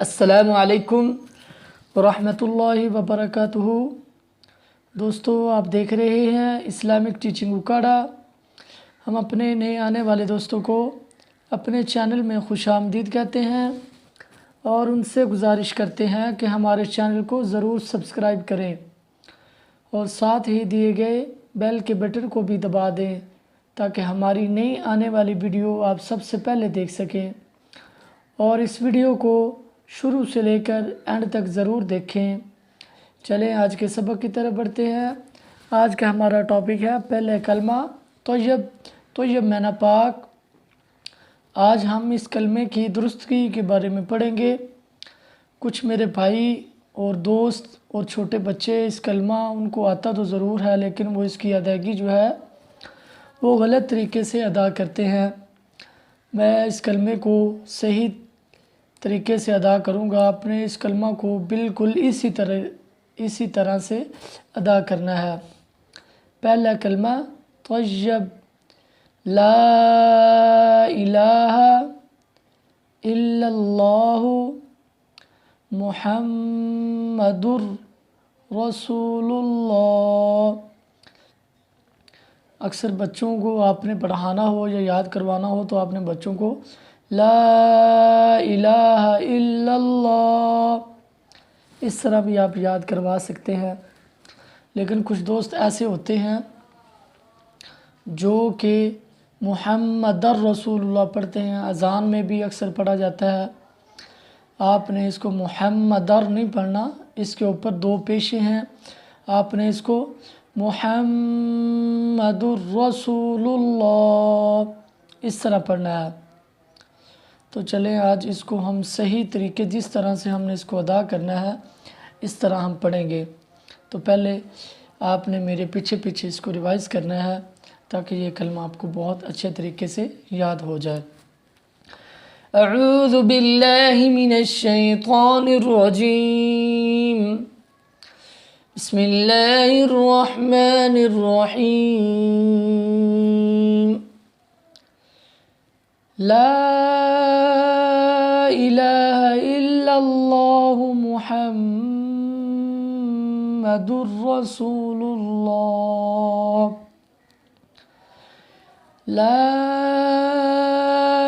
السلام علیکم ورحمۃ اللہ وبرکاتہ۔ دوستو، آپ دیکھ رہے ہیں اسلامک ٹیچنگ اکاڑا۔ ہم اپنے نئے آنے والے دوستوں کو اپنے چینل میں خوش آمدید کہتے ہیں اور ان سے گزارش کرتے ہیں کہ ہمارے چینل کو ضرور سبسکرائب کریں اور ساتھ ہی دیے گئے بیل کے بٹن کو بھی دبا دیں تاکہ ہماری نئی آنے والی ویڈیو آپ سب سے پہلے دیکھ سکیں، اور اس ویڈیو کو شروع سے لے کر اینڈ تک ضرور دیکھیں۔ چلیں آج کے سبق کی طرف بڑھتے ہیں۔ آج کا ہمارا ٹاپک ہے پہلے کلمہ طیب معنی پاک۔ آج ہم اس کلمے کی درستگی کے بارے میں پڑھیں گے۔ کچھ میرے بھائی اور دوست اور چھوٹے بچے اس کلمہ ان کو آتا تو ضرور ہے، لیکن وہ اس کی ادائیگی جو ہے وہ غلط طریقے سے ادا کرتے ہیں۔ میں اس کلمے کو صحیح طریقے سے ادا کروں گا۔ آپ نے اس کلمہ کو بالکل اسی طرح سے ادا کرنا ہے۔ پہلا کلمہ طیب، لا الہ الا اللہ محمد رسول اللہ۔ اکثر بچوں کو آپ نے پڑھانا ہو یا یاد کروانا ہو تو آپ نے بچوں کو لا الہ الا اللہ اس طرح بھی آپ یاد کروا سکتے ہیں۔ لیکن کچھ دوست ایسے ہوتے ہیں جو کہ محمد رسول اللہ پڑھتے ہیں، اذان میں بھی اکثر پڑھا جاتا ہے۔ آپ نے اس کو محمد نہیں پڑھنا، اس کے اوپر دو پیشیں ہیں، آپ نے اس کو محمد الرسول اللہ اس طرح پڑھنا ہے۔ تو چلیں آج اس کو ہم صحیح طریقے جس طرح سے ہم نے اس کو ادا کرنا ہے اس طرح ہم پڑھیں گے۔ تو پہلے آپ نے میرے پیچھے اس کو ریوائز کرنا ہے تاکہ یہ کلمہ آپ کو بہت اچھے طریقے سے یاد ہو جائے۔ اعوذ باللہ من الشیطان الرجیم، بسم اللہ الرحمن الرحیم۔ لا الہ الا اللہ محمد رسول اللہ۔ لا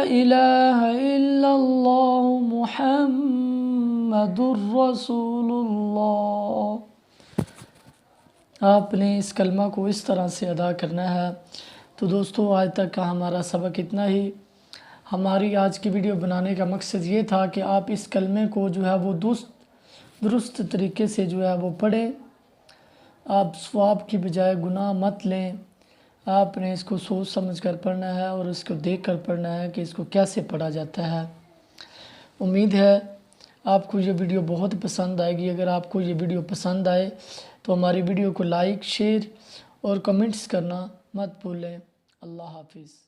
الہ الا اللہ محمد رسول اللہ۔ آپ نے اس کلمہ کو اس طرح سے ادا کرنا ہے۔ تو دوستو، آج تک کا ہمارا سبق اتنا ہی۔ ہماری آج کی ویڈیو بنانے کا مقصد یہ تھا کہ آپ اس کلمے کو جو ہے وہ درست طریقے سے جو ہے وہ پڑھیں۔ آپ ثواب کی بجائے گناہ مت لیں۔ آپ نے اس کو سوچ سمجھ کر پڑھنا ہے اور اس کو دیکھ کر پڑھنا ہے کہ اس کو کیسے پڑھا جاتا ہے۔ امید ہے آپ کو یہ ویڈیو بہت پسند آئے گی۔ اگر آپ کو یہ ویڈیو پسند آئے تو ہماری ویڈیو کو لائک، شیئر اور کمنٹس کرنا مت بھولیں۔ اللہ حافظ۔